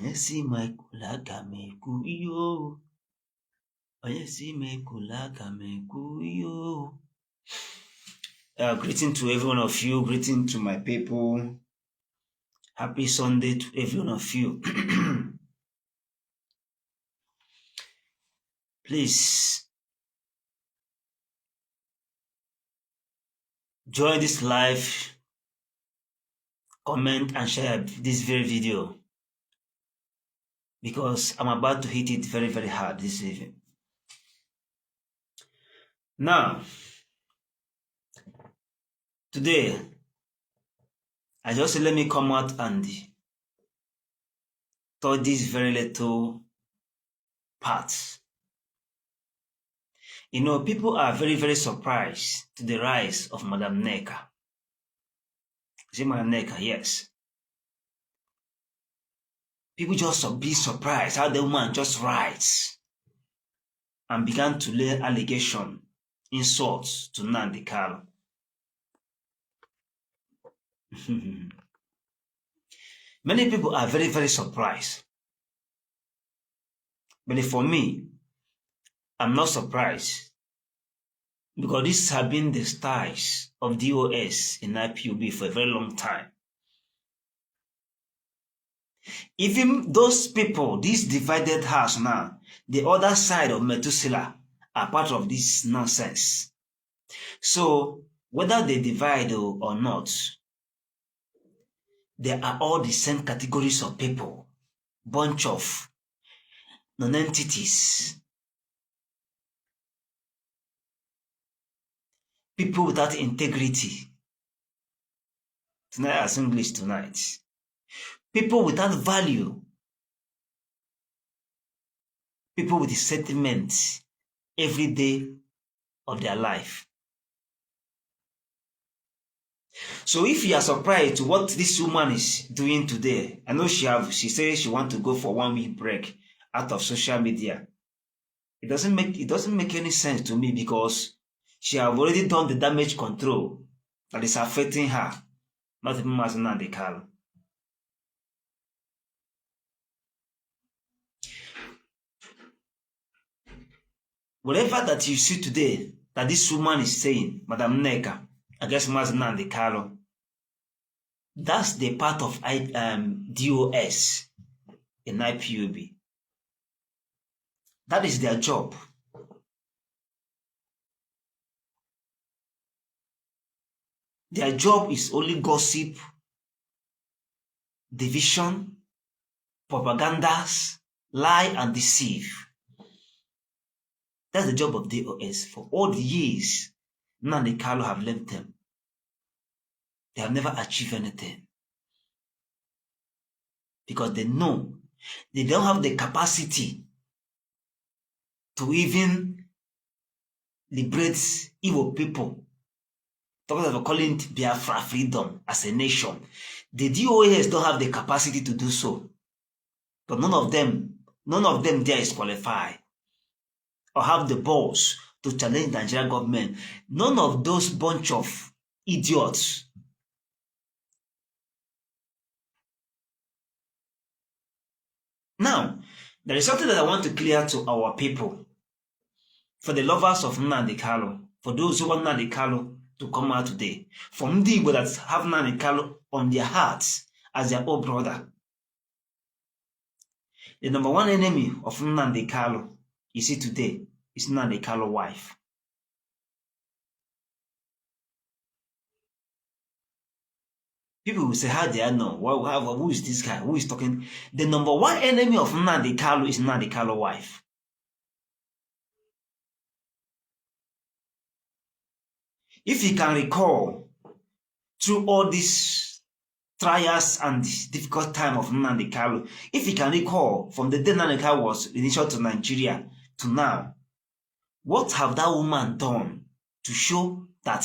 Yes, Michael Agameku yo. Yes, Michael Agameku yo. Greeting to every one of you. Greeting to my people. Happy Sunday to every one of you. Please join this live, comment and share this very video because I'm about to hit it very, very hard this evening. Now, today, I just said let me come out and touch this very little part. You know, people are very, very surprised to the rise of Madam Neka. Is it Madam Neka? Yes. People just be surprised how the woman just rise and began to lay allegation, insults to Nnamdi Kanu. Many people are very, very surprised. But for me, I'm not surprised because this has been the styles of DOS in IPOB for a very long time. Even those people, this divided house now, the other side of Methuselah are part of this nonsense. So whether they divide or not, they are all the same categories of people, bunch of non-entities, people without integrity. Tonight as English tonight. People without value. People with the sentiments every day of their life. So if you are surprised to what this woman is doing today, I know she says she wants to go for 1 week break out of social media. It doesn't make any sense to me because she have already done the damage control that is affecting her, not even as Nnamdi Kanu. Whatever that you see today that this woman is saying, Madam Neka, against Nnamdi Kanu, that's the part of DOS in IPOB. That is their job. Their job is only gossip, division, propagandas, lie and deceive. That's the job of DOS. For all the years Nnamdi Kanu have left them, they have never achieved anything. Because they know they don't have the capacity to even liberate evil people. Talking about calling Biafra freedom as a nation. The DOS don't have the capacity to do so. But none of them there is qualified or have the balls to challenge the Nigerian government. None of those bunch of idiots. Now, there is something that I want to clear to our people. For the lovers of Nnamdi Kanu, for those who want Nnamdi Kanu to come out today, for the people that have Nnamdi Kanu on their hearts as their own brother. The number one enemy of Nnamdi Kanu, you see today, is Nnamdi Kanu's wife. People will say, how do I know? Who is this guy? Who is talking? The number one enemy of Nnamdi Kanu is Nnamdi Kanu's wife. If you can recall, through all these trials and this difficult time of Nnamdi Kanu, if you can recall, from the day Nnamdi Kanu was initiated to Nigeria to now, what have that woman done to show that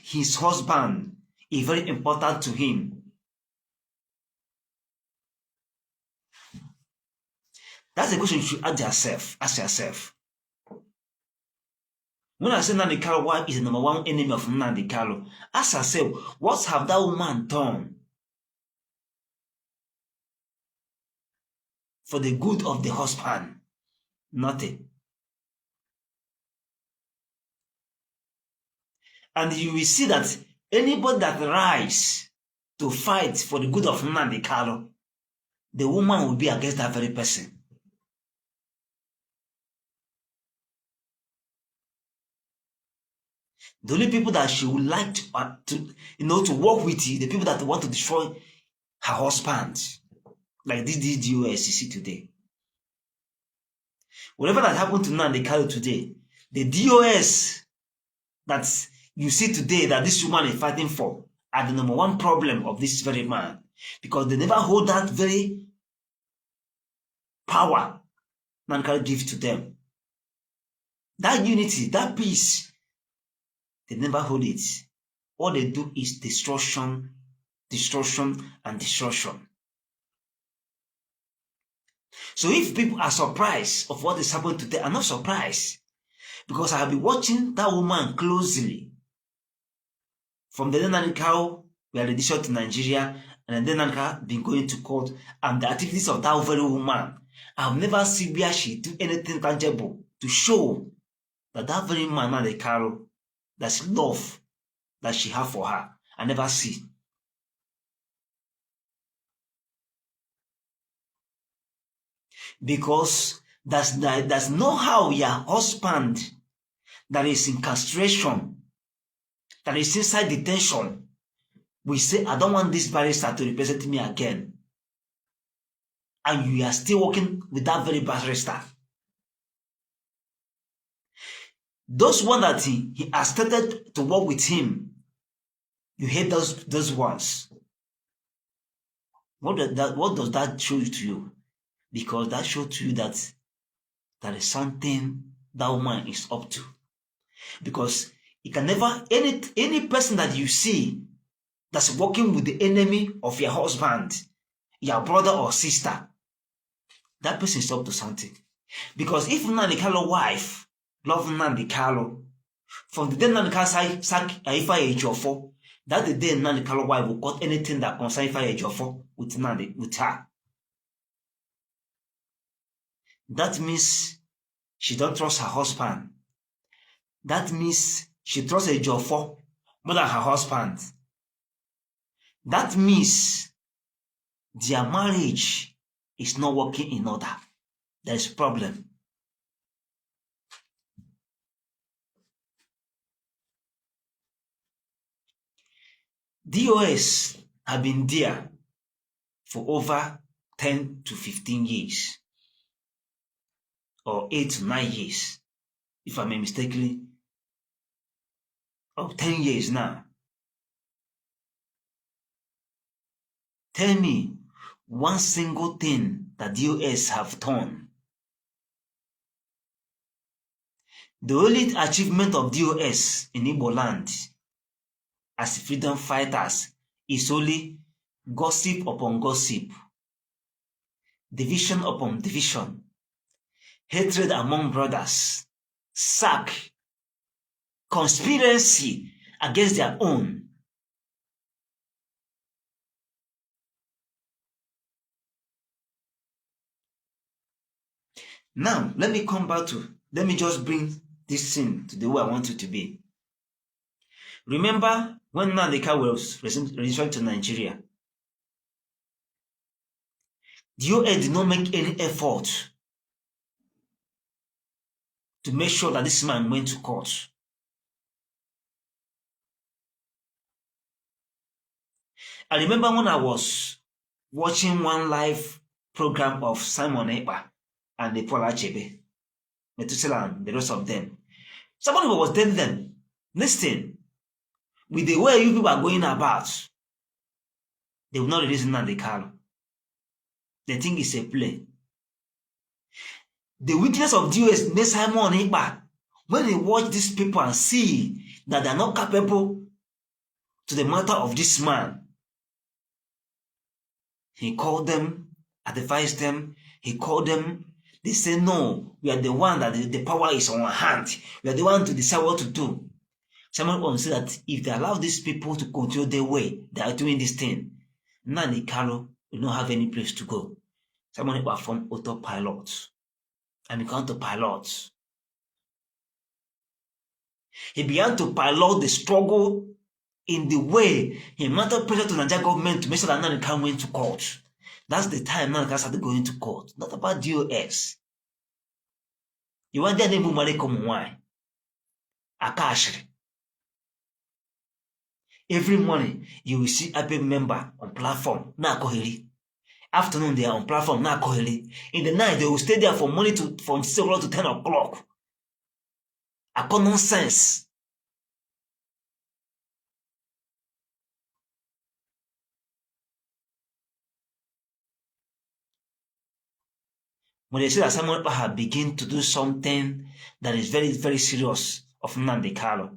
his husband is very important to him? That's the question you should ask yourself. When I say Nnamdi Kanu wife is the number one enemy of Nnamdi Kanu, ask herself, what have that woman done for the good of the husband? Nothing. And you will see that anybody that rise to fight for the good of Nnamdi Kanu, the woman will be against that very person. The only people that she would like to work with, the people that want to destroy her husband, like this DOS you see today. Whatever that happened to Nnamdi Kanu today, the DOS that you see today that this woman is fighting for are the number one problem of this very man, because they never hold that very power Nnamdi Kanu gives to them. That unity, that peace, they never hold it. All they do is destruction, destruction, and destruction. So if people are surprised of what is happening today, I'm not surprised, because I have been watching that woman closely. From the day Nnamdi Kanu were addition to Nigeria, and then Nnamdi Kanu been going to court, and the activities of that very woman, I've never seen where she do anything tangible to show that that very man, Nnamdi Kanu, that's love that she have for her. I never see. Because that's not how your husband that is in castration, that is inside detention, we say, I don't want this barrister to represent me again. And you are still working with that very barrister. Those ones that he has started to work with him, you hate those ones. What does that show to you? Because that shows to you that there is something that woman is up to. Because it can never, any person that you see that's working with the enemy of your husband, your brother or sister, that person is up to something. Because if Nnamdi Kanu's wife love Nnamdi Kanu, from the day Nnamdi Kanu sack Ifa Ejiofor, that's the day Nnamdi Kanu's wife will cut anything that concerns Ifa Ejiofor with her. That means she don't trust her husband. That means she trusts Ejiofor more than her husband. That means their marriage is not working in order. There is a problem. DOS have been there for over 10 to 15 years. Or 8 to 9 years, if I may mistakenly, or 10 years now. Tell me one single thing that DOS have done. The only achievement of DOS in Igbo land as freedom fighters is only gossip upon gossip, division upon division, hatred among brothers, sack, conspiracy against their own. Now, let me just bring this thing to the way I want it to be. Remember when Nnamdi Kanu was returned to Nigeria, DOA did not make any effort to make sure that this man went to court. I remember when I was watching one live program of Simon Ekpa and the Paul Achebe, Methuselah and the rest of them. Somebody was telling them, listen, with the way you people are going about, they will not release Nnamdi Kanu. They think it's a play. The weakness of DOS made Simon Ekpa, when he watched these people and see that they are not capable to the matter of this man, he called them, advised them, he called them They say, no, we are the one that the power is on our hand. We are the one to decide what to do. Someone will say that if they allow these people to control their way, they are doing this thing. Nnamdi Kanu will not have any place to go. Someone will form autopilot and become to pilot. He began to pilot the struggle in the way he mounted pressure to the Nigerian government to make sure that Nnamdi Kanu went to court. That's the time Nnamdi Kanu started going to court, not about DOS. You want their name money come why? Akashri. Every morning you will see a member on platform, na koheri. Afternoon they are on platform, na koheri. In the night they will stay there from morning to from 6 o'clock to 10 o'clock. A common sense. When they say that someone have begin to do something that is very, very serious of Nnamdi Kanu,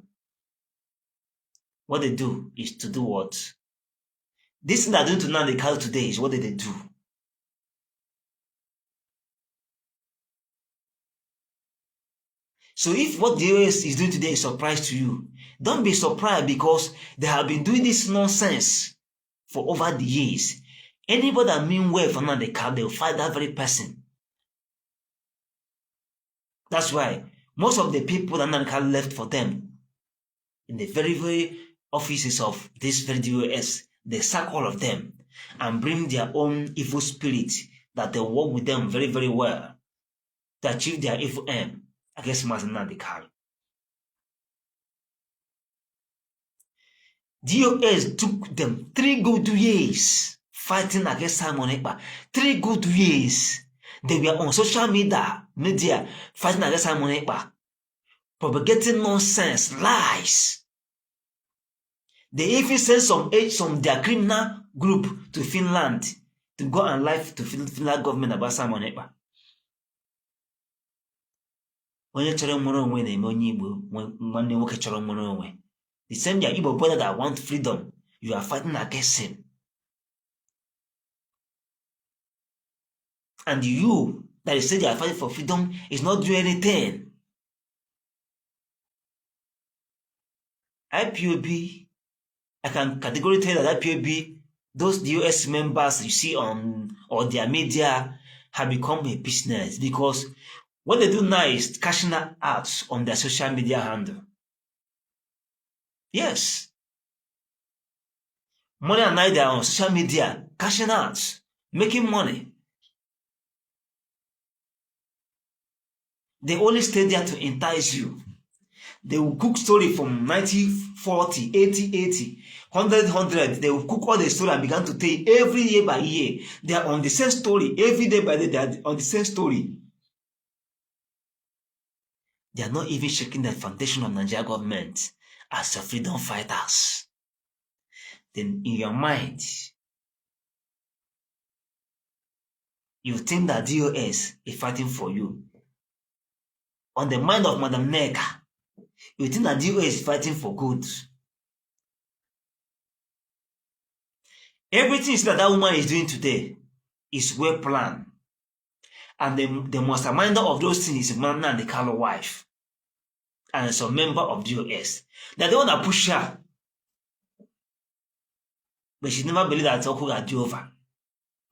what they do is to do what? This thing they're doing to Nnamdi Kanu today is what did they do? So if what the US is doing today is a surprise to you, don't be surprised because they have been doing this nonsense for over the years. Anybody that mean well for Nnamdi Kanu, they'll fight that very person. That's why most of the people that Nnamdi Kanu left for them in the very, very offices of this very DOS, they sack all of them and bring their own evil spirit that they work with them very, very well to achieve their evil aim against Nnamdi Kanu. DOS took them 3 good years fighting against Simon Ekpa. 3 good years. They were on social media fighting against Simon Ekpa, propagating nonsense, lies. They even sent some their criminal group to Finland to go and lie to Finland government about Simon Ekpa. Onye chọrọ nwere onwe na-eme onye Igbo nwanne nwoke chọrọ nwere onwe. The same your Igbo brother that want freedom, you are fighting against him. And you that you say you are fighting for freedom is not doing anything. IPOB, I can categorically tell that IPOB, those US members you see on or their media have become a business because what they do now is cashing out on their social media handle. Yes. Money and night they are on social media, cashing out, making money. They only stay there to entice you. They will cook story from 90, 40, 80, 80, 100, 100. They will cook all the story and begin to tell you every year by year. They are on the same story. Every day by day, they are on the same story. They are not even shaking the foundation of Nigeria government as a freedom fighters. Then in your mind, you think that DOS is fighting for you. On the mind of Madam Neka, you think that DOS is fighting for good. Everything that woman is doing today is well planned. And the masterminder of those things is Nnamdi Kanu wife. And it's a member of DOS. They're the one that push her. But she never believed that Oku got do over.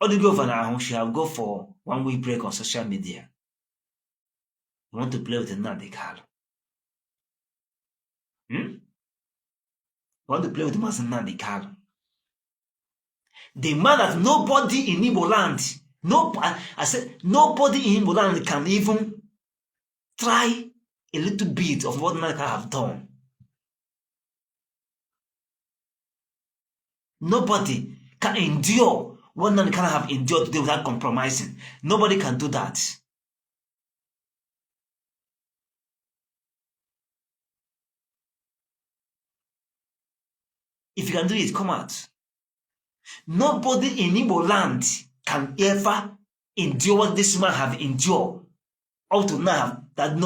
All the go over now, she have go for 1 week break on social media. You want to play with Nnamdi Kanu? You want to play with Master Nnamdi Kanu? The man that nobody in Igbo land, I said nobody in Igbo land can even try a little bit of what Nnamdi Kanu have done. Nobody can endure what Nnamdi Kanu have endured today without compromising. Nobody can do that. If you can do it, come out. Nobody in Igbo land can ever endure what this man have endured up to now, that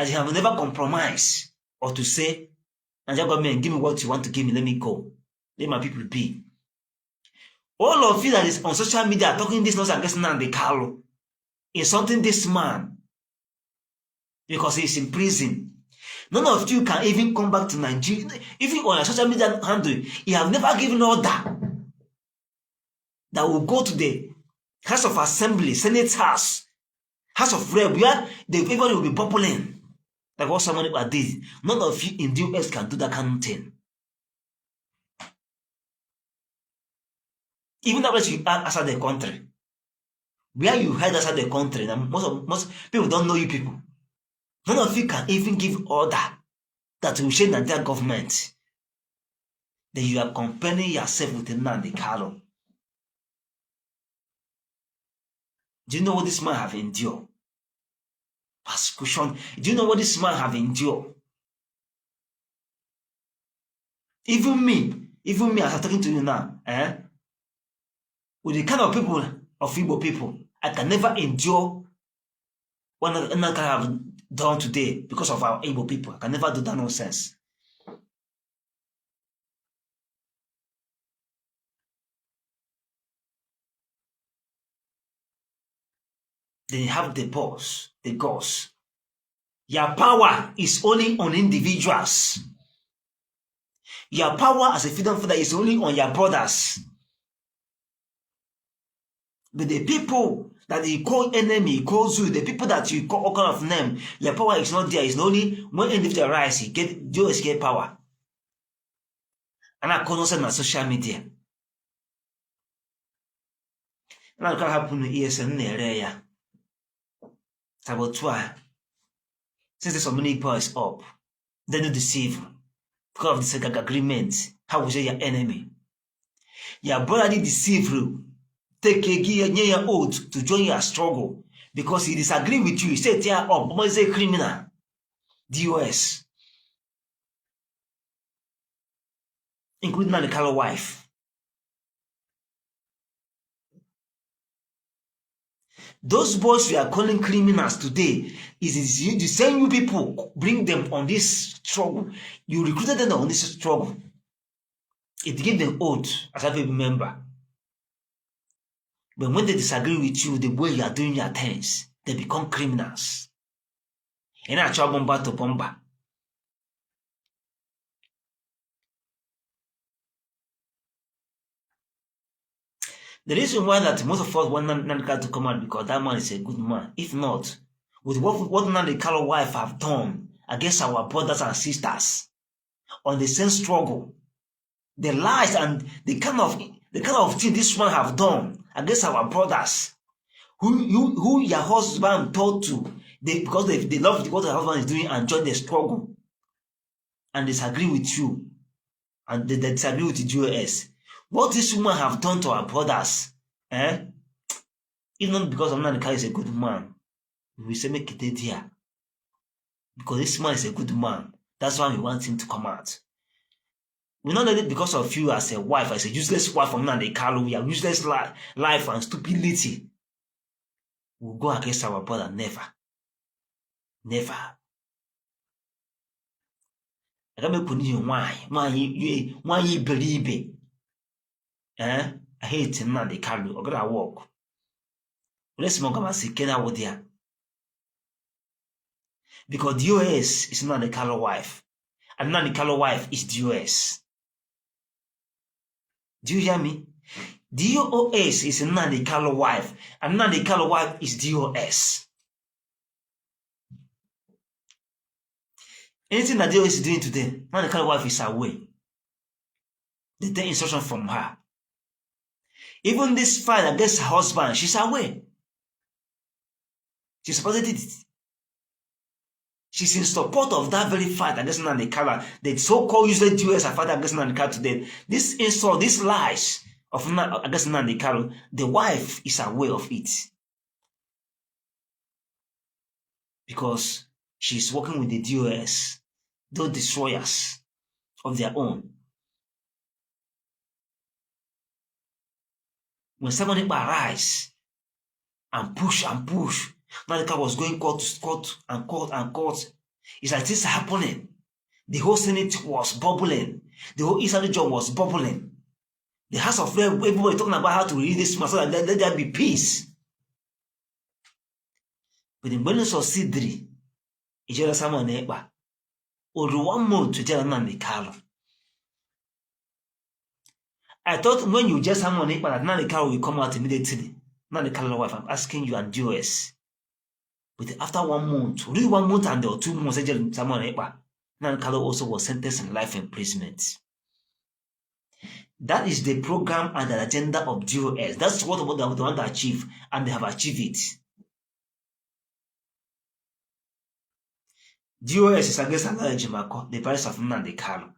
he have never compromised or to say, Nigeria government, give me what you want to give me, let me go. Let my people be. All of you that is on social media talking this nonsense against Nnamdi Kanu insulting this man because he's in prison. None of you can even come back to Nigeria. Even on your social media handle, you have never given order that will go to the House of Assembly, Senate House, House of Rep, where everybody will be bubbling. Like what somebody did. None of you in the US can do that kind of thing. Even that you are outside the country. Where you head outside the country, and most people don't know you people. None of you can even give order that will change Nigerian government. Then you are comparing yourself with Nnamdi Kanu. Do you know what this man have endured? Persecution. Do you know what this man have endured? Even me as I'm talking to you now, with the kind of people of Igbo people, I can never endure what Nnamdi have done today because of our Igbo people. I can never do that nonsense. Then you have the boss, the gods. Your power is only on individuals. Your power as a freedom fighter is only on your brothers. But the people that you call enemy, calls you, the people that you call all kind of name, your power is not there. It's only when individual rise, you get power. And I call on social media. And I can happen in ESN area. It's about 12. Since the so many people is up, they don't deceive because of the second agreement. How will you say your enemy? Your brother did deceive you. Take a year oath to join your struggle because he disagree with you. He said, tear up, but he's a criminal. DOS. Including the color wife. Those boys we are calling criminals today is the same you people bring them on this struggle. You recruited them on this struggle. It gave them oath as I remember. But when they disagree with you, the way you are doing your things, they become criminals. And I try bomba to bomba. The reason why that most of us want Nnamdi to come out because that man is a good man. If not, with what Nnamdi Kalu's wife have done against our brothers and sisters on the same struggle, the lies and the kind of thing this man have done against our brothers, who your husband told to, because they love what the husband is doing and join the struggle, and disagree with you, and they disagree with the JOS. What this woman have done to our brothers, even because Nnamdi is a good man, we say make it dead here. Because this man is a good man. That's why we want him to come out. We not let it because of you as a wife, as a useless wife from Nnamdi Kanu. We have useless life and stupidity. We'll go against our brother. Never. Never. I can't make you why you believe it. I hate Nnamdi Kanu. I'm gonna walk. Let's make a second out there. Because DOS is Nnamdi Kalu's wife. And Nnamdi Kalu's wife is DOS. Do you hear me? DOS is Nnamdi Kalu's wife. And Nnamdi Kalu's wife is DOS. Anything that DOS is doing today, Nnamdi Kalu's wife is away. They take instruction from her. Even this fight against her husband, she's away. She supported it. She's in support of that very fight against Nnamdi Kanu. The so-called useless DOS are fighting against Nnamdi Kanu today. This insult, these lies against Nnamdi Kanu, the wife is aware of it. Because she's working with the DOS, those destroyers of their own. When somebody arise and push, Nnamdi Kanu was going court to court and court and court. It's like this happening. The whole Senate was bubbling. The whole Eastern John was bubbling. The House of Rep, everybody talking about how to release this man so that let there be peace. But in Buenos Aires, ijere Simon Ekpa, or 1 month to tell Nnamdi Kanu. I thought when you just Simon Ekpa that Nnamdi Kanu will come out immediately. Nnamdi Kanu's wife, I'm asking you and DOS. But after 1 month, really 1 month and or 2 months, Simon Ekpa, Nnamdi Kanu also was sentenced in life imprisonment. That is the program and the agenda of DOS. That's what they want to achieve, and they have achieved it. DOS is against Alhaji Ejimakor, the parents of Nnamdi Kanu.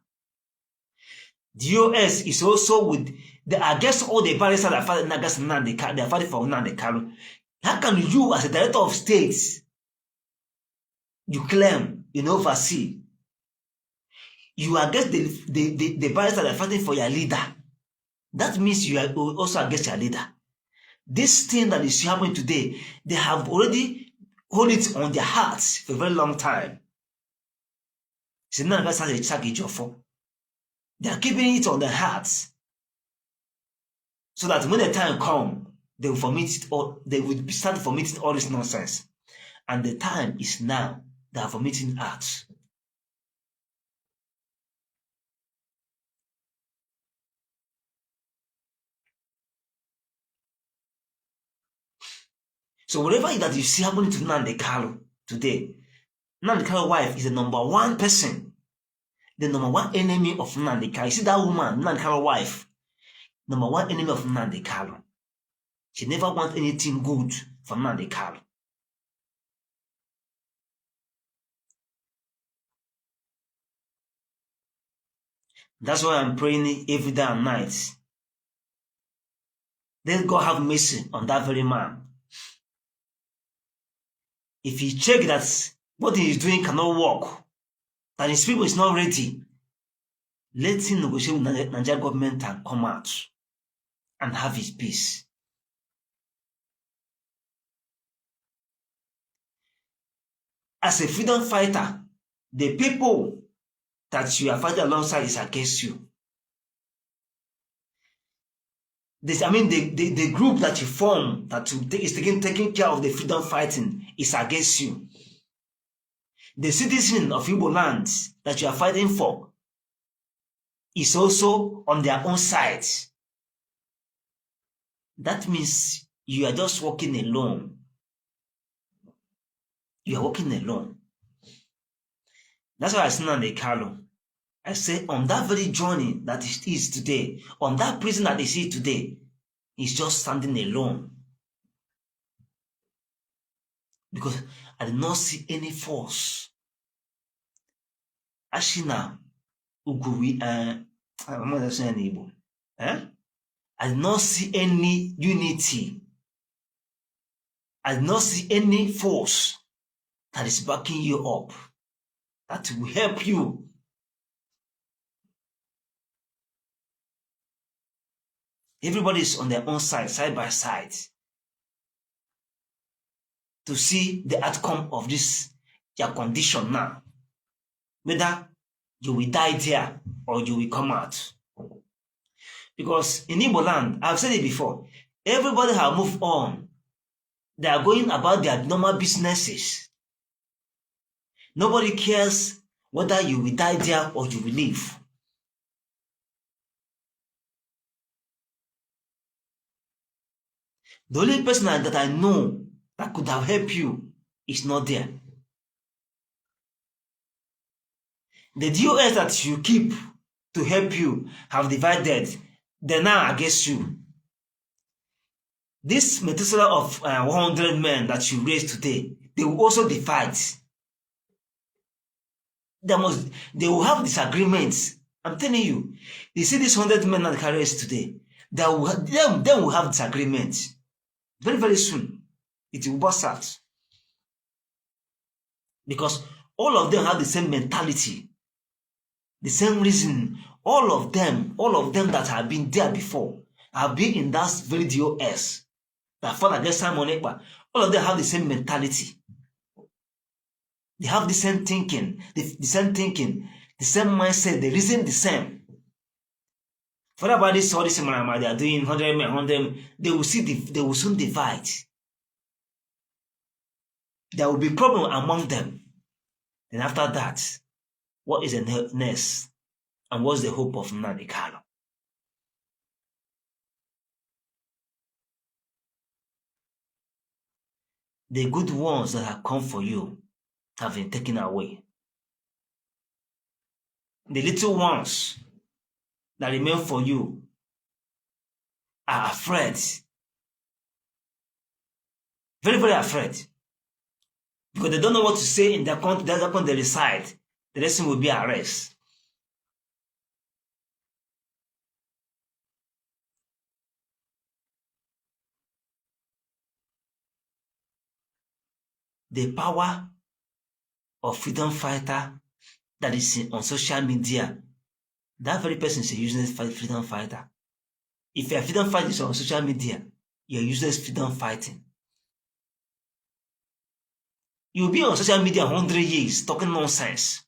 DOS is also with the against all the parents that are fighting against Nnamdi Kanu. They are fighting for Nnamdi Kanu. How can you, as a director of states, you claim you oversee? You are against the parents that are fighting for your leader. That means you are also against your leader. This thing that is happening today, they have already hold it on their hearts for a very long time. They are keeping it on their hearts, so that when the time comes, they will vomit it, or they will start vomiting all this nonsense. And the time is now. They are vomiting out. So whatever that you see happening to Nnamdi Kanu today, Nnamdi Kanu's wife is the number 1 person, the number 1 enemy of Nnamdi Kanu. You see that woman, Nnamdi Kanu's wife, number 1 enemy of Nnamdi Kanu. She never wants anything good for Nnamdi Kanu. That's why I'm praying every day and night. Let God have mercy on that very man. If he check that what he is doing cannot work, that his people is not ready, let him negotiate with the Nigerian government and come out and have his peace. As a freedom fighter, the people that you are fighting alongside is against you. The group that you form that is taking care of the freedom fighting is against you. The citizen of Igbo land that you are fighting for is also on their own side. That means you are just walking alone. You are walking alone. That's why I say Nnamdi Kanu. I say on that very journey that it is today, on that prison that they see today, he's just standing alone. Because I did not see any force. Ashina Uguri I'm not saying Igbo. I did not see any unity. I did not see any force that is backing you up, that will help you. Everybody is on their own side by side, to see the outcome of this, your condition now. Whether you will die there or you will come out. Because in Igbo land, I've said it before, everybody have moved on. They are going about their normal businesses. Nobody cares whether you will die there or you will live. The only person that I know that could have helped you is not there. The DOS that you keep to help you have divided. They're now against you. This Methuselah of 100 men that you raised today, they will also divide. They will have disagreements. I'm telling you. You see these 100 men that carry us today, they will have disagreements. Very, very soon, it will burst out. Because all of them have the same mentality, the same reason. All of them that have been there before, have been in that very DOS that fought against Simon Ekpa. All of them have the same mentality. They have the same thinking, the same mindset, they reason the same. For everybody saw this Marama, they are doing 100 men, 100 men, they will soon divide. There will be problem among them. Then after that, what is the next? And what's the hope of Nnamdi Kanu? The good ones that have come for you have been taken away. The little ones that remain for you are afraid. Very, very afraid. Because they don't know what to say in their country, that's upon they reside. The next thing will be arrest. The power of freedom fighter that is on social media, that very person is a useless freedom fighter. If a freedom fighter is on social media, you're useless freedom fighting. You'll be on social media 100 years talking nonsense.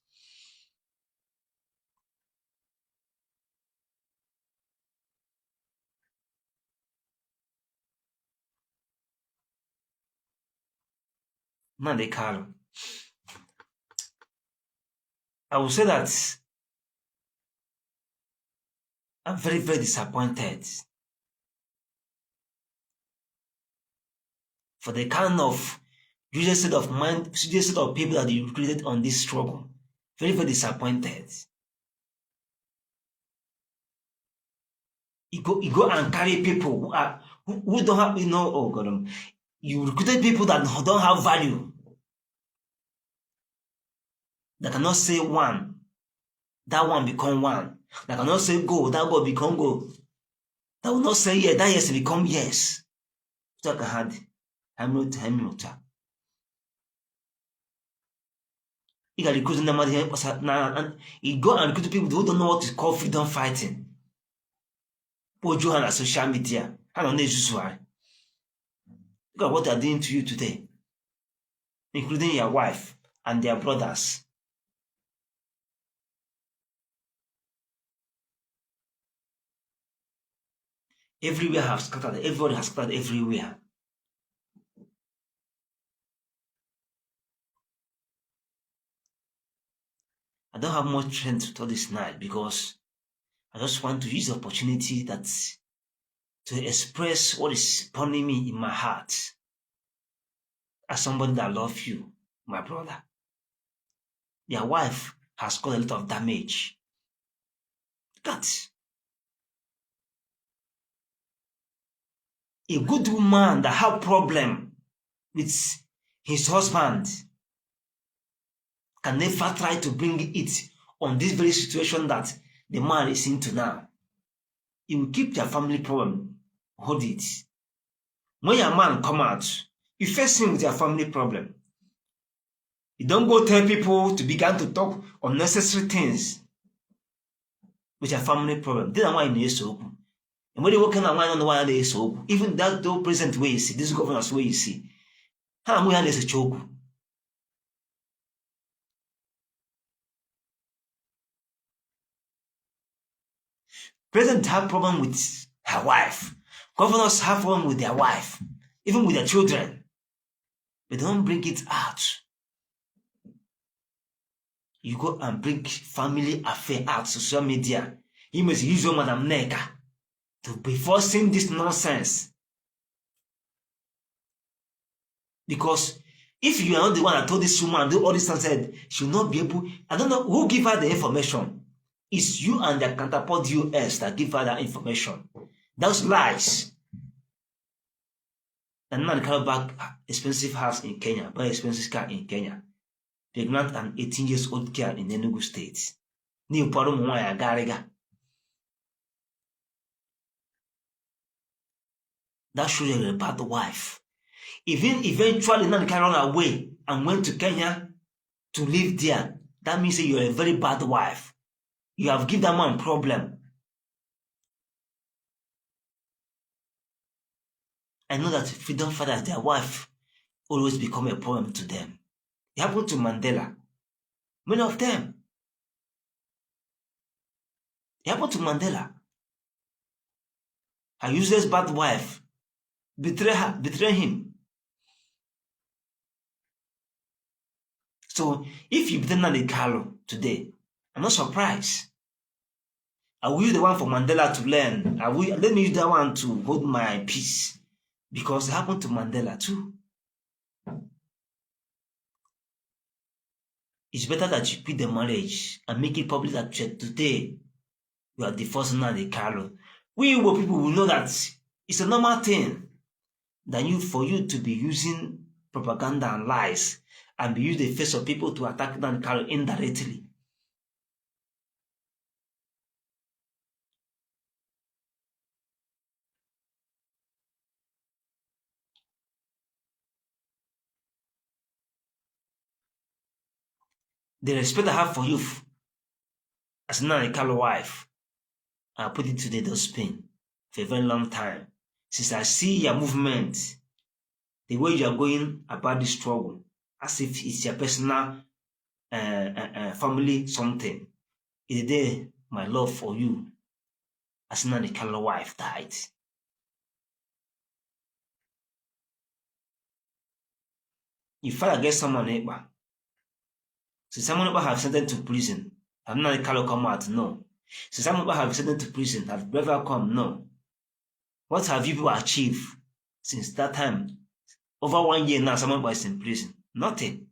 Nnamdi Kanu. I will say that I'm very, very disappointed for the kind of useless state of mind, useless state of people that you recruited on this struggle. Very, very disappointed. You go and carry people who don't have, oh God, you recruited people that don't have value, that cannot say one, that one become one, that cannot say go, that go become go, that will not say yes, that yes become yes. Talk hard, you can recruit them and you go and recruit people who don't know what is called freedom fighting. Put you on social media. I don't know usual. Look at what they are doing to you today, including your wife and their brothers. Everywhere have scattered. Everybody has scattered everywhere. I don't have much strength to talk this night because I just want to use the opportunity to express what is burning me in my heart as somebody that loves you, my brother. Their wife has caused a lot of damage. That a good woman that have problem with his husband can never try to bring it on this very situation that the man is into now. He will keep their family problem, hold it. When your man come out, you face him with your family problem. You don't go tell people to begin to talk unnecessary things with your family problem. This is why you need so. And when you work on one why they so, even that though present way you see, this governance way you see, how am I a choke? President have problem with her wife. Governors have problem with their wife, even with their children. But they don't bring it out. You go and bring family affair out social media. You must use your Madam Nega to be forcing this nonsense. Because if you are not the one that told this woman do all this nonsense, she will not be able. I don't know who give her the information. It's you and the counterpart US that give her that information. Those lies. And now come back expensive house in Kenya, buy expensive car in Kenya. Pregnant an 18-year-old girl in Enugu State. Ni uparo mwaya gariga. That shows you're a bad wife. Even eventually Nnamdi Kanu run away and went to Kenya to live there. That means that you're a very bad wife. You have given that man problem. I know that freedom fighters, their wife always become a problem to them. It happened to Mandela. Many of them. It happened to Mandela. Her useless bad wife betray him. So if you pretend the Carlo today, I'm not surprised. I will use the one for Mandela to learn. Let me use that one to hold my peace. Because it happened to Mandela too. It's better that you quit the marriage and make it public that today you are divorcing the Carlo. We Igbo people will know that it's a normal thing than for you to be using propaganda and lies and be using the face of people to attack Nnamdi Kanu indirectly. The respect I have for you as Nnamdi Kanu wife, I put it to the dustbin for a very long time. Since I see your movement, the way you are going about this struggle, as if it's your personal family something, is the day my love for you as Nnamdi Kanu wife died. You fight against someone neighbor. So someone neighbor have sent them to prison. Have Nnamdi Kanu come out? No. So someone neighbor have sent them to prison. Have never come? No. What have you people achieved since that time? Over 1 year now, someone is in prison. Nothing.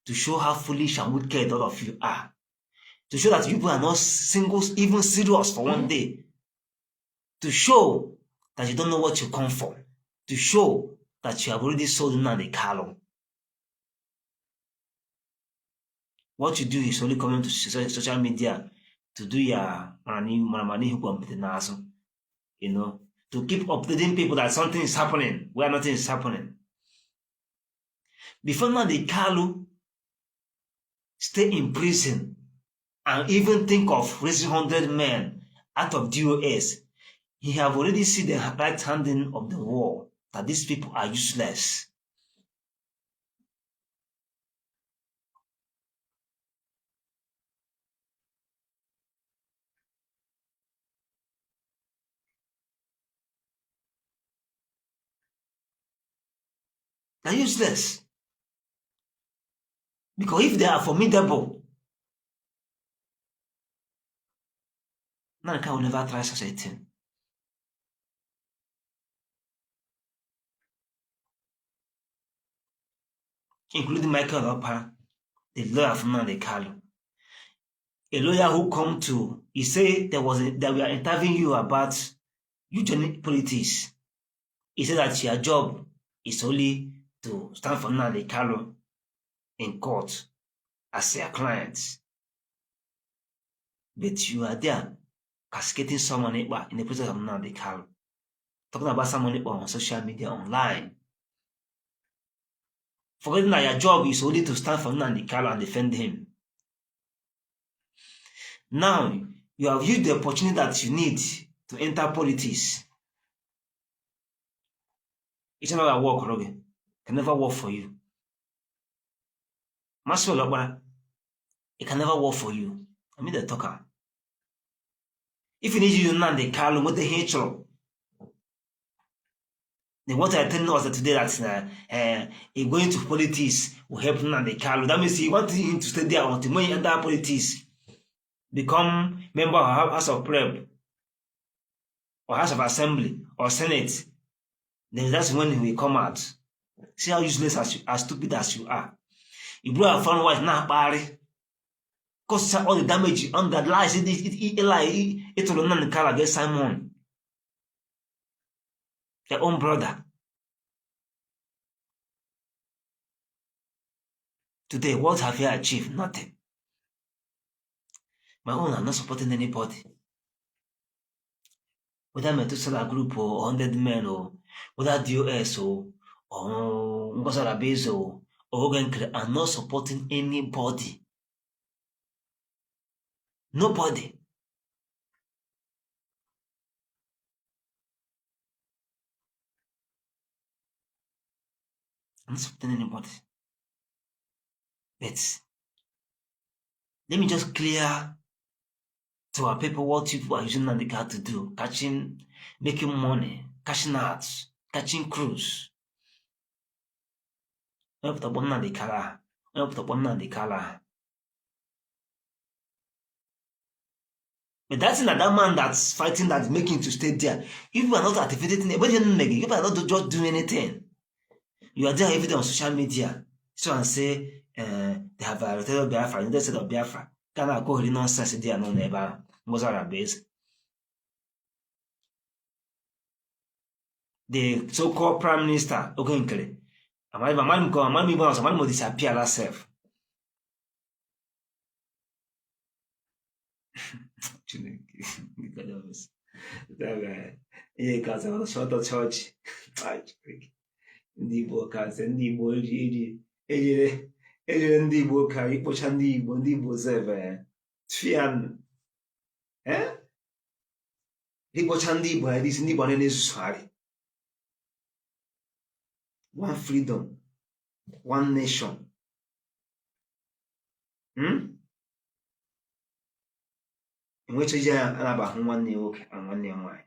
To show how foolish and wicked all of you are. To show that people are not even serious for one day. To show that you don't know what you come for. To show that you have already sold Nnamdi Kanu. What you do is only coming to social media to do your money, you know, to keep updating people that something is happening where nothing is happening. Before Nnamdi Kanu stay in prison and even think of raising 100 men out of DOS, he have already seen the right handing of the war, that these people are useless. They're useless. Because if they are formidable, Nnamdi Kanu will never try such a thing. Including Michael Opa, the lawyer from Nnamdi Kanu. A lawyer who come to, he said that we are interviewing you about you joining politics. He said that your job is only to stand for Nnamdi Kanu in court as their client. But you are there cascading someone in the presence of Nnamdi Kanu, talking about someone on social media, online. Forgetting that your job is only to stand for Nnamdi Kanu and defend him. Now, you have used the opportunity that you need to enter politics. It's not a work, Roge. Can never work for you. Maxwell Ogbara, it can never work for you. I mean the talker. If you need you Nnamdi Kanu, what the hell? Then what I tell us that today that going to politics will help Nnamdi Kanu. That means he wants him to stay there until when he enter politics, become member of House of Rep or House of Assembly or Senate. Then that's when he will come out. See how useless as stupid as you are. You blow a phone wife now, party. Cause all the damage on that lies. It will not Nnamdi against Simon, their own brother. Today, what have you achieved? Nothing. My own, I'm not supporting anybody. Whether Methuselah Group or 100 Men or whether DOS or Ngosara Bezo or Ogenkre, I'm not supporting anybody. Nobody. I'm not supporting anybody. But let me just clear to our people what people are using Nnamdi Kanu to do. Making money, cashing out, catching cruise. Nnamdi Kanu, the color. But that's that man that's fighting, that's making to stay there. If you are not activating, you are not just doing anything. You are there every day on social media. So and say they have a retired Biafra, they said of Biafra. Can I go nonsense there no neighbor? Was our base. The so-called Prime Minister, okay, I'm disappear herself. Ihe kasị shọtọ chọọchị ndị Igbo kasị ndị Igbo ejire ndị Igbo ka ikpocha ndị Igbo zeve fian ikpocha ndị Igbo ndị Igbo na-ezusugharị one freedom, one nation. Enwechaghị ya anabahụ nwanne ya nwoke na nwanne ya nwanyị.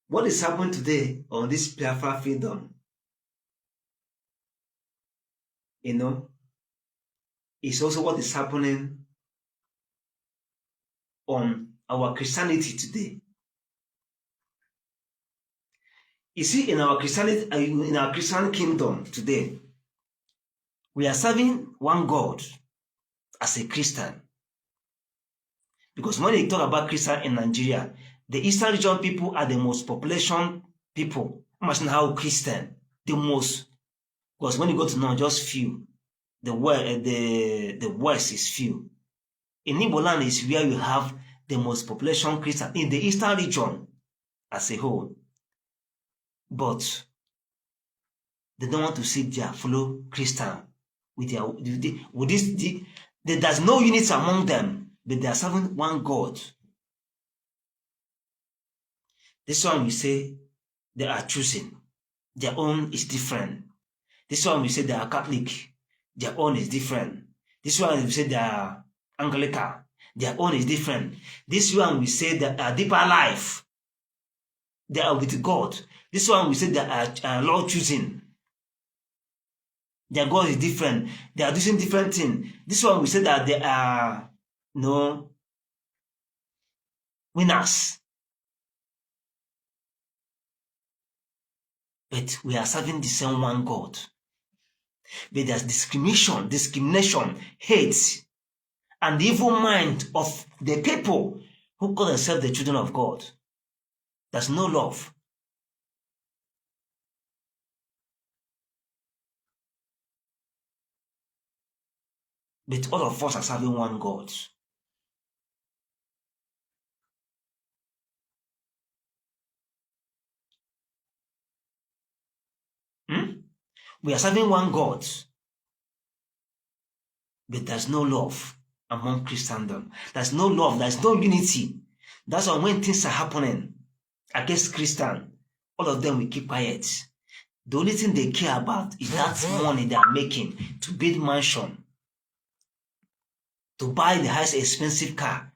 What is happening today on this Biafra freedom, is also what is happening on our Christianity today. You see, in our Christianity, in our Christian kingdom today, we are serving one God as a Christian. Because when they talk about Christian in Nigeria, the Eastern region people are the most population people. Imagine how Christian, the most. Because when you go to North, just few. The West is few. In Igbo land is where you have the most population Christian in the Eastern region as a whole. But they don't want to see their fellow Christian with this. There's no unity among them, but they are serving one God. This one we say they are choosing. Their own is different. This one we say they are Catholic. Their own is different. This one we say they are Anglican. Their own is different. This one we say they are deeper life. They are with God. This one we say they are Lord choosing. Their God is different. They are doing different things. This one we say that they are winners. But we are serving the same one God. But there's discrimination, hate, and the evil mind of the people who call themselves the children of God. There's no love. But all of us are serving one God. We are serving one God. But there's no love among Christendom. There's no love. There's no unity. That's why when things are happening against Christian, all of them will keep quiet. The only thing they care about is that money they are making to build mansion, to buy the highest expensive car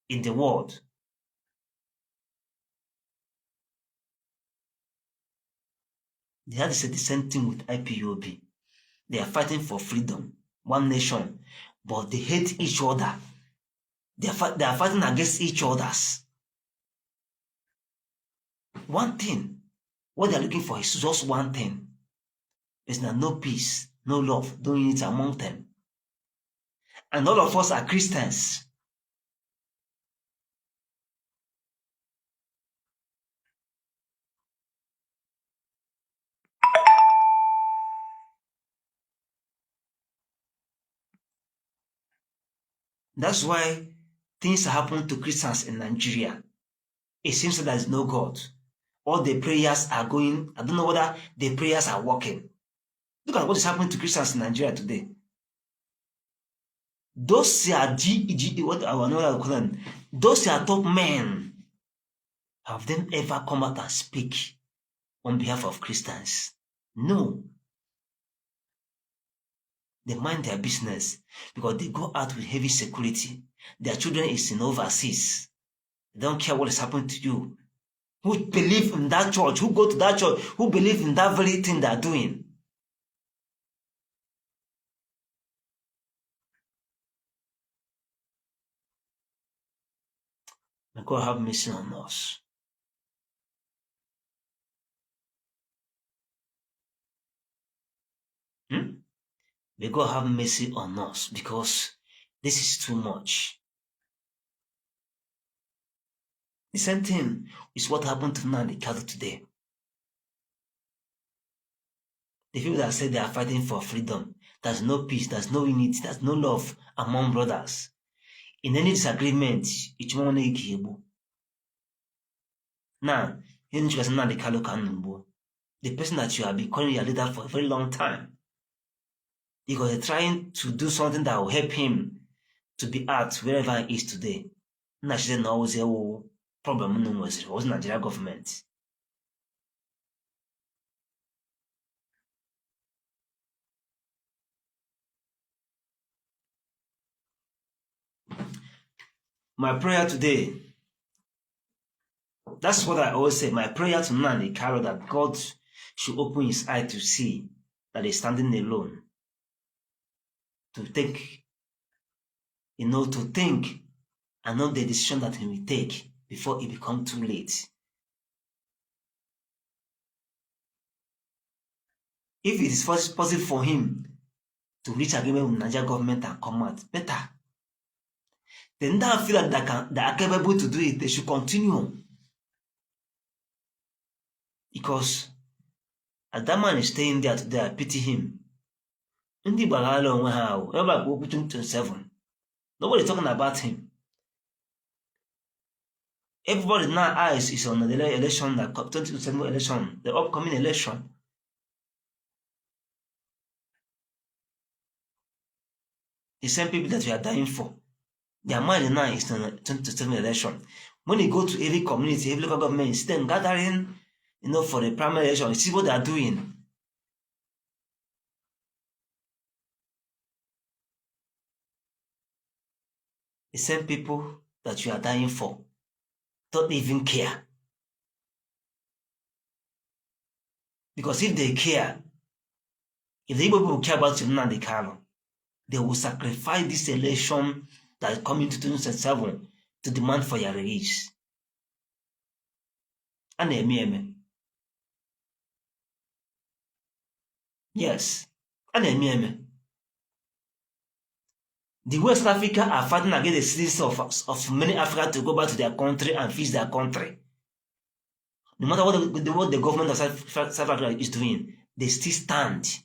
in the world. They had to say the same thing with IPOB. They are fighting for freedom, one nation, but they hate each other. They are fighting against each others. One thing, what they are looking for is just one thing. There's no peace, no love, no unity among them. And all of us are Christians. That's why things happen to Christians in Nigeria. It seems that there is no God. All the prayers are going, I don't know whether the prayers are working. Look at what is happening to Christians in Nigeria today. Those are those are top men. Have them ever come out and speak on behalf of Christians? No. They mind their business because they go out with heavy security. Their children is in overseas. They don't care what is happening to you. who believe in that church, who go to that church, who believe in that very thing they are doing. May God have mercy on us. May God have mercy on us, because this is too much. The same thing is what happened to Nnamdi Kanu today. The people that say they are fighting for freedom, there's no peace, there's no unity, there's no love among brothers. In any disagreement, each one is Igbo. Now, the person that you have been calling your leader for a very long time, because they're trying to do something that will help him to be at wherever he is today. Now she said, no, was a problem, it was Nigeria government. My prayer today, that's what I always say, my prayer to Nnamdi Kanu, that God should open his eye to see that he's standing alone. To think, to think and know the decision that he will take before it becomes too late. If it is possible for him to reach agreement with the Nigerian government and come out, better. Then that feel that they are capable to do it, they should continue. Because as that man is staying there today, I pity him. Nobody talking about him. Everybody now eyes is on the election, the 2027 election, the upcoming election. The same people that we are dying for, their mind now is on the 2027 election. When you go to every community, every local government, see them gathering, for the primary election, you see what they are doing. The same people that you are dying for don't even care. Because if they care, if the Igbo people care about Nnamdi Kanu, they will sacrifice this election that is coming to 2027 to demand for your release. And yes, and the West Africa are fighting against the citizens of many Africa to go back to their country and fix their country. No matter what the government of South Africa is doing, they still stand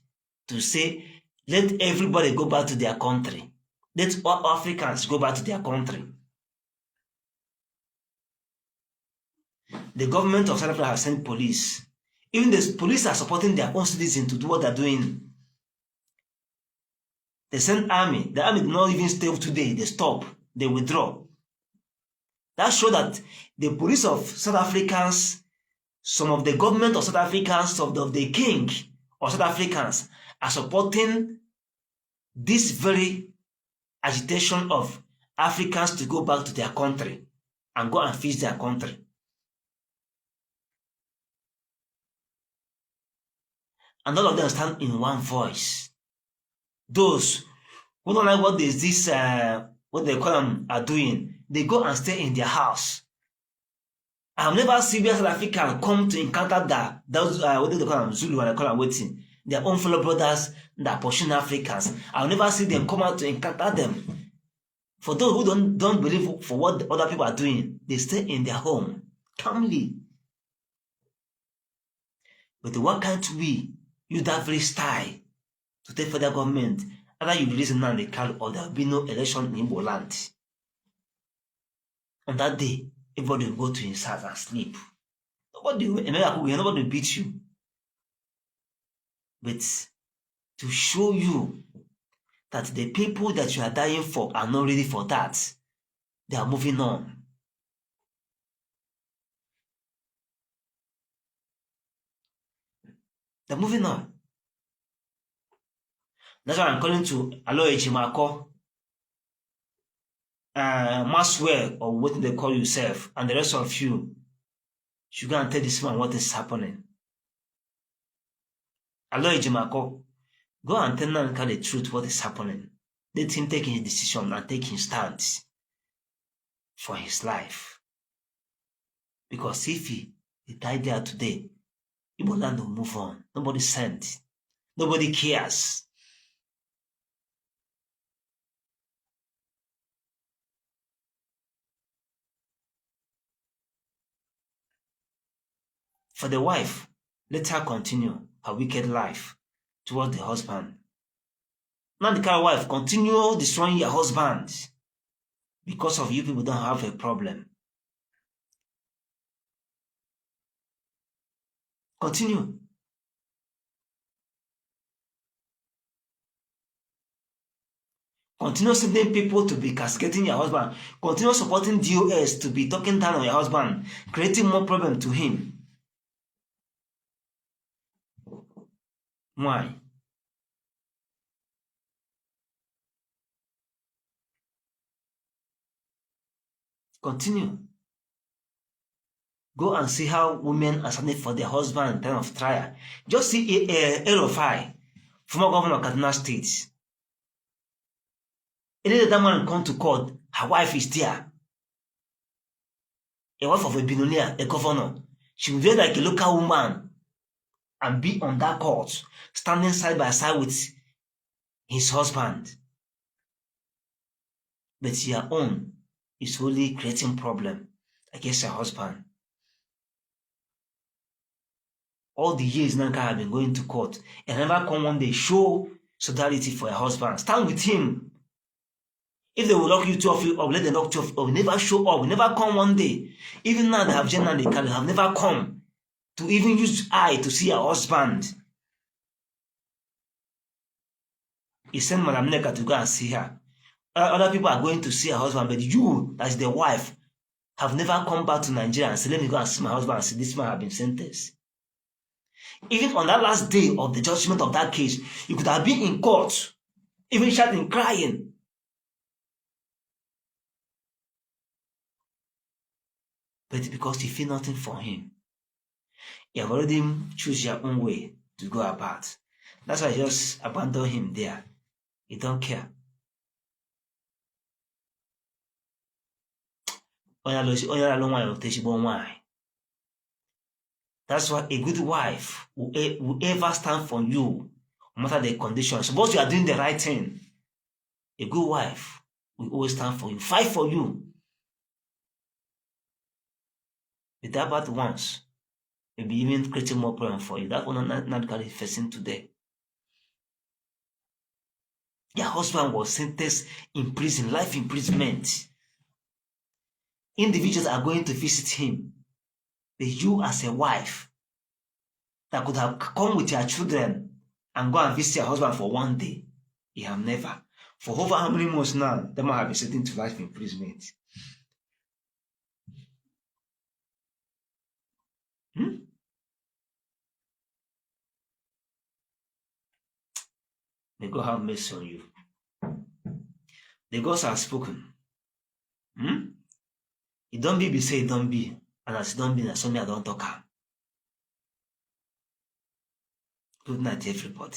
to say, let everybody go back to their country. Let all Africans go back to their country. The government of South Africa has sent police. Even the police are supporting their own citizens to do what they're doing. They send army. The army did not even stay today. They stop. They withdraw. That shows that the police of South Africans, some of the government of South Africans, some of the king of South Africans are supporting this very agitation of Africans to go back to their country and go and fix their country. And all of them stand in one voice. Those who don't like what what they call them are doing, they go and stay in their house. I have never seen where South African come to encounter those what do they call them, Zulu, and I call them waiting, their own fellow brothers that pushing Africans. I've never seen them come out to encounter them. For those who don't believe for what the other people are doing, they stay in their home calmly. But why can't we use that very style to take federal government? Either you release Nnamdi Kanu or there will be no election in Igbo land. On that day, everybody will go to his house and sleep. Nobody will beat you. But to show you that the people that you are dying for are not ready for that, they are moving on. They're moving on. That's why I'm calling to Aloy Chimako, Maxwell, or what they call yourself, and the rest of you. should go and tell this man what is happening. Alo Ejimako, go and tell Nanka the truth, what is happening. Let him take his decision and take his stance for his life. Because if he died there today, Igbo land will move on. Nobody sent. Nobody cares. For the wife, let her continue her wicked life towards the husband. Now the kind of wife continue destroying your husband because of you people don't have a problem. Continue. Continue sending people to be cascating your husband. Continue supporting DOS to be talking down on your husband, creating more problem to him. Why? Continue. Go and see how women are standing for their husband in time of trial. Just see Erofai, former governor of Kaduna State. Any other man come to court, her wife is there. A wife of a billionaire, a governor. She will be like a local woman and be on that court, standing side by side with his husband. But your own is only creating problem against her husband. All the years Nanka have been going to court and never come one day show solidarity for her husband. Stand with him. If they will lock you two of you up, let them lock you off, or never show up, will never come one day. Even now they have generally have never come to even use eye to see her husband. He sent Madam Neka to go and see her. Other people are going to see her husband, but you, as the wife, have never come back to Nigeria and say, let me go and see my husband and see this man have been sentenced. Even on that last day of the judgment of that case, you could have been in court, even shouting, crying. But because you feel nothing for him, you have already choose your own way to go about. That's why I just abandon him there. You don't care. That's why a good wife will ever stand for you, no matter the conditions. Suppose you are doing the right thing, a good wife will always stand for you, fight for you. But that bad ones may be even creating more problem for you. That one not facing today. Your husband was sentenced in prison, life imprisonment. Individuals are going to visit him. But you as a wife that could have come with your children and go and visit your husband for one day, you have never. For over how many months now, they might have been sentenced to life imprisonment. May God have mercy on you. The gods have spoken. It don't be say it don't be. And as it don't be, that's something I don't talk. Good night, everybody.